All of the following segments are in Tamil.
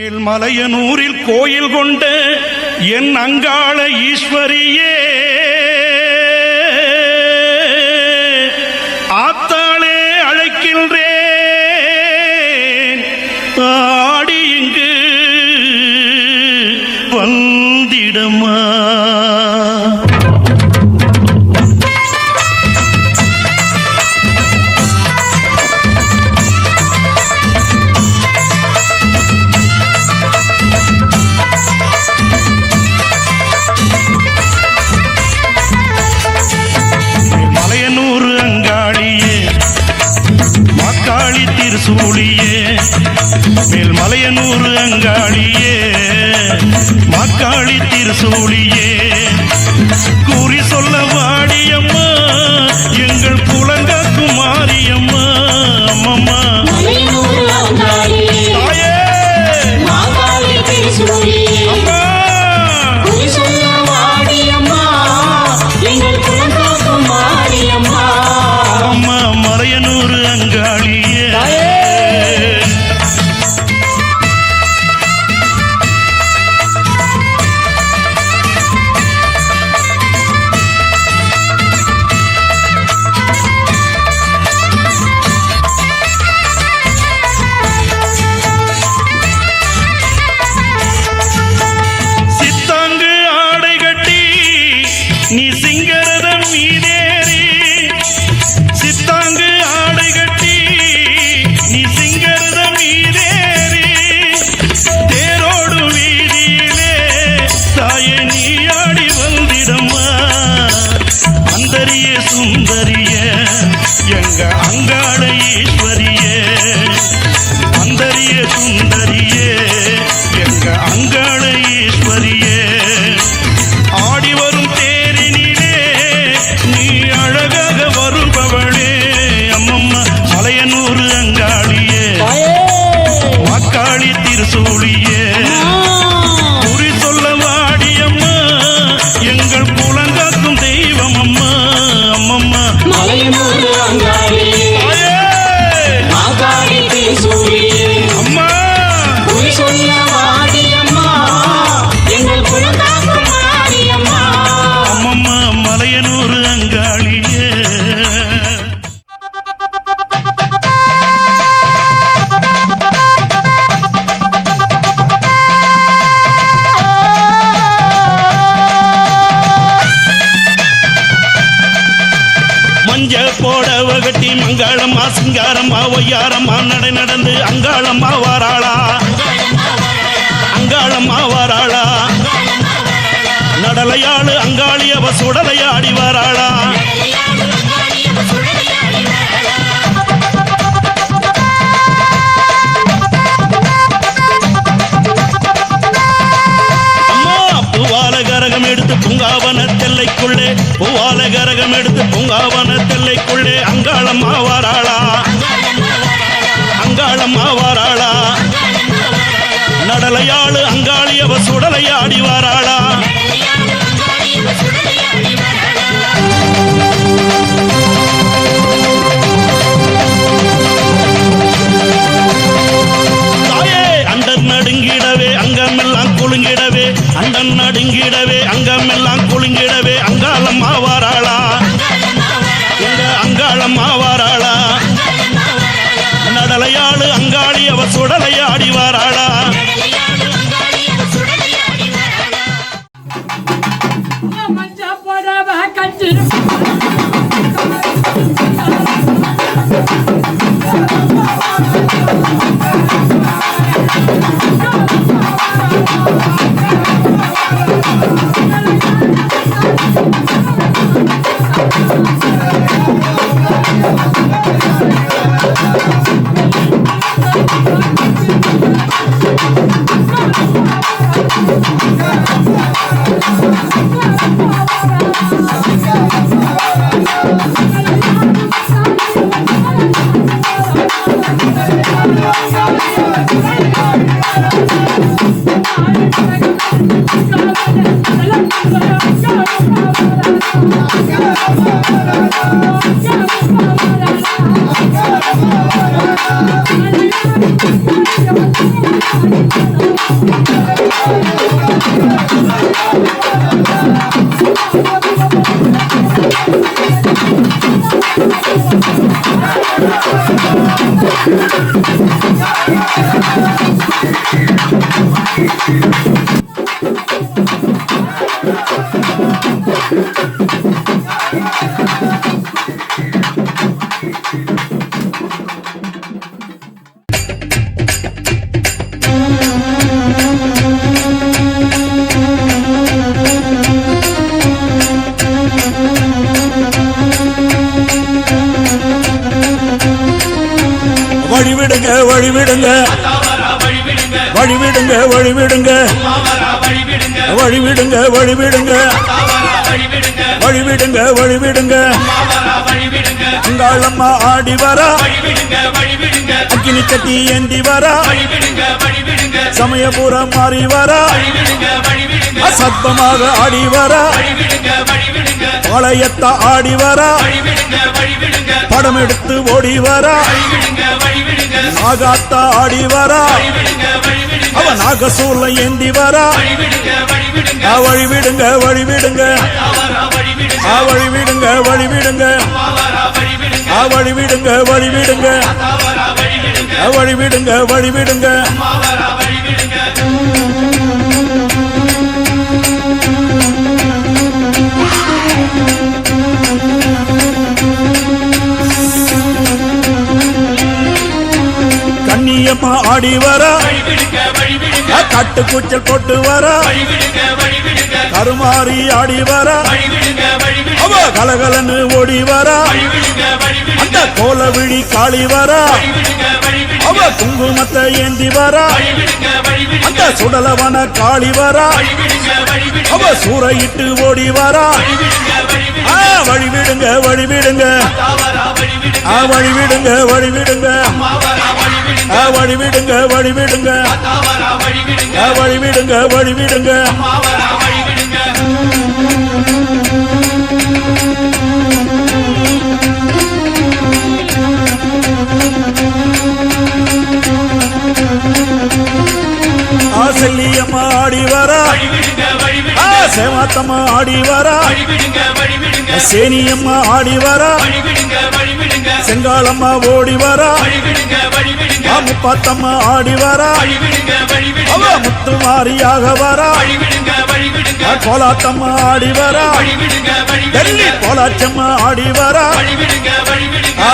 மேல்மலையனூரில் கோயில் கொண்ட என் அங்காள ஈஸ்வரியே, ஆத்தாளே அழைக்கின்றேன், ஆடி இங்கு வந்திடமா. மேல்மலையனூர் அங்காளியே, மாக்காளி திருசூழியே, கூறி சொல்ல வாடியம்மா எங்கள் குலங்காக்கும் மாரியம்மா. அம்மம்மா அம்மா மலையனூர் அங்காளியே. நீ சிங்கரதம் மீதேறி, சித்தாங்கு ஆடை கட்டி நீ சிங்கரதம் மீதேறி, தேரோடு வீதியிலே தாயே நீ ஆடி வந்திடம்மா. அந்தரிய சுந்தரிய எங்க அங்காள ஈஸ்வரியே, அந்தரிய சுந்தரியே எங்க அங்காள ஈஸ்வரியே, ஆடி வரும் தேரினிலே நீ அழகாக வருபவளே. அம்மம்மா மலையனூர் அங்காளியே, மாக்காளி திருசூழியே, குறி சொல்ல வாடியம்மா எங்கள் குலங்காக்கும் தெய்வம் அம்மா. அம்மம்மா மலையனூர் அங்காளியே, மாக்காளி திருசூழியே, அம்மா குறி சொல்ல வாடியம்மா எங்கள் குலங்காக்கும் மாரியம்மா. அம்மம்மா மலையனூர் அங்காளியே. மஞ்ச போடவ கட்டி மங்காளம்மா சிங்காரம்மா ஒய்யாரம்மா நடை நடந்து அங்காளம்மா வாராளா, அங்காளம்மா வாராளா, நடலையாளு அங்காளி அவ சுடலையாடி வாராளா. அம்மா பூவால கரகம் எடுத்து பூங்காவன தெல்லைக்குள்ளே, பூவால கரகம் எடுத்து பூங்காவன தெல்லைக்குள்ளே அங்காளம்மா வாராளா, அங்காளம்மா வாராளா, நடலையாளு அங்காளி அவ சுடலையாடி வாராளா. தாயே அண்டன் நடுங்கிடவே அங்கமெல்லாம் குலுங்கிடவே, அண்டன் நடுங்கிடவே அங்கமெல்லாம் குலுங்கிடவே அங்காளம்மா வாராளா, எங்க அங்காளம்மா வாராளா, நடலையாளு அங்காளி அவ சுடலையாடி வாராளா. Thank you. வழிவிடுங்க வழிவிடுங்க வழிவிடுங்க வழிவிடுங்க வழிவிடுங்க வழிவிடுங்க வழிவிடுங்க வழிவிடுங்க அங்காளம்மா ஆடி வரா அக்கினி கட்டி ஏந்தி வரா சமயபுரம் மாறி வரா அசத்தமாக ஆடி வரா பாளையத்த ஆடி வரா படம் எடுத்து ஓடி வரா நாகாத்தா ஆடி வரா அவ நாகசூர்ல ஏந்தி வரா வழிவிடுங்க வழிவிடுங்க வழிவிடுங்க வழிவிடுங்க வழிவிடுங்க வழிவிடுங்க வழிவிடுங்க வழிவிடுங்க கண்ணியம்மா ஆடி வரா காட்டு கூச்சல் போட்டு வரா கருமாறி ஆடி வரா அவ கலகலன்னு ஓடி வரா அந்த கோலவிழி காளி வரா அவ குங்குமத்தை ஏந்தி வரா அந்த சுடலவன காளி வரா அவ சூறையிட்டு ஓடி வரா வழிவிடுங்க வழிவிடுங்க வழிவிடுங்க வழிவிடுங்க வழிவிடுங்க வழிவிடுங்க வழிவிடுங்க வழிவிடுங்க செல்லியம்மா ஆடி வரா சேவாத்தம்மா ஆடி வரா சேனியம்மா ஆடி வரா செங்காலம்மா ஓடி வரா முப்பாத்தம்மா ஆடி வரா அவ முத்து மாரியாக வரா கோலாத்தம்மா ஆடி வரா டெல்லி கோலாச்சம்மா ஆடி வரா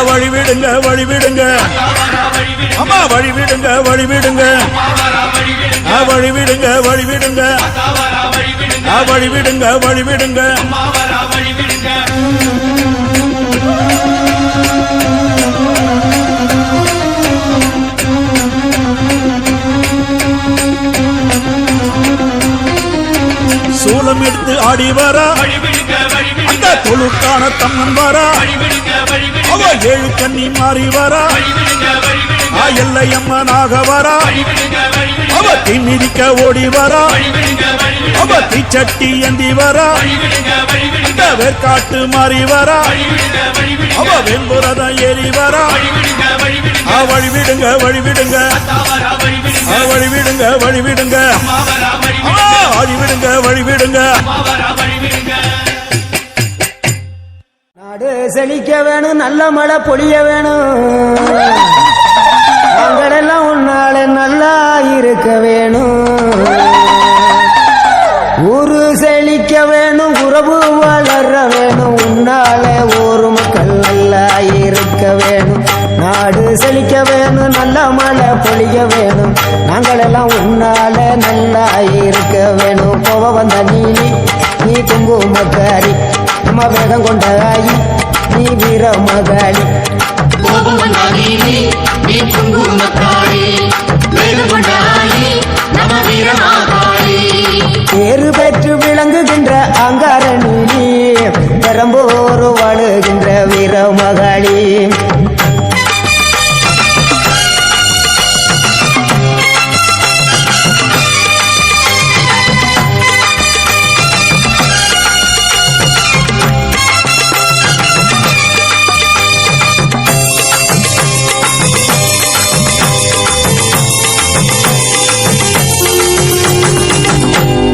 வழிவிடுங்க வழிவிடுங்க அம்மா வழிவிடுங்க வழிவிடுங்க வழிவிடுங்க வழிவிடுங்க வழிவிடுங்க வழிவிடுங்க சூலம் எடுத்து ஆடி வரா அந்த தொழுக்கான தம்மன் வரா அவ ஏழு கண்ணி மாறி வரா எல்லையம்மனாக வரா அவ தீமிதிக்க ஓடி வரா அவ தீச்சட்டி ஏந்தி வரா அந்த வேர்காட்டு மாறி வரா அவ வெண்புரத ஏறி வரா வழிவிடுங்க வழிவிடுங்க வழிவிடுங்க வழிவிடுங்க வழிவிடுங்க வழிவிடுங்க நாடு செழிக்க வேணும், நல்ல மழை பொழிய வேணும், நாங்களெல்லாம் உன்னால நல்லா இருக்க வேணும். ஊரு செழிக்க வேணும், உறவு வளர வேணும், உன்னால ஒரு மக்கள் நல்லா இருக்க வேணும். நாடு செழிக்க வேணும், நல்ல மழை பொழிய வேணும், நாங்களெல்லாம் உன்னால நல்லா இருக்க வேணும். போவ வந்த நீ குங்குமக்காரி, நம்ம வேகம் கொண்ட ஆயி நீ வீர மகாளி. பேரு பெற்று விளங்குகின்ற அங்காரணி, பெரம்போரு வாழுகின்ற வீர மகாளி.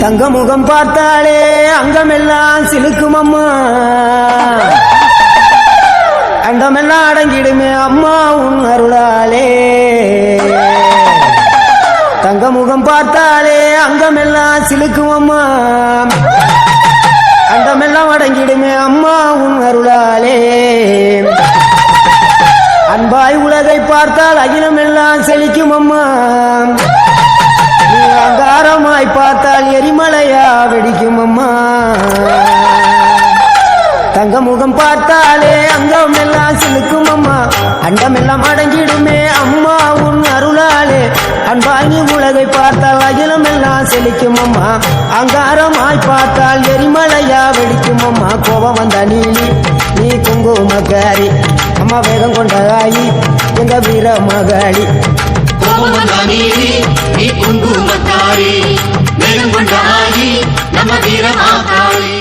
தங்க முகம் பார்த்தாலே அங்கமெல்லாம் சிலுக்கும் அம்மா, அண்டமெல்லாம் அடங்கிடுமே அம்மா உன் அருளாலே. தங்க முகம் பார்த்தாலே அங்கமெல்லாம் சிலுக்கும் அம்மா, அண்டமெல்லாம் அடங்கிடுமே அம்மா உன் அருளாலே அன்பாய் உலகை பார்த்தால் அகிலம் எல்லாம் செழிக்கும் அம்மா நீ அங்காரமாய் பார்த்தால் எரிமலையா வெடிக்கும் அம்மா தங்க முகம் பார்த்தாலே அங்கம் எல்லாம் சிலுக்கும் அம்மா அண்டம் எல்லாம் அடங்கிடுமே அம்மா உன் அருளாலே அன்பாய் நீ உலகை பார்த்தால் அகிலம் எல்லாம் செழிக்கும் அம்மா அங்காரமாய் பார்த்தால் எரிமலையா வெடிக்கும் அம்மா கோபம் வந்த நீலி நீ குங்குமக்காரி அம்மா வேகம் கொண்ட ஆயி எங்க வீர மகாளி நீ குங்குமக்காரி வேகம் கொண்ட ஆயி நம்ம வீரமாகாளி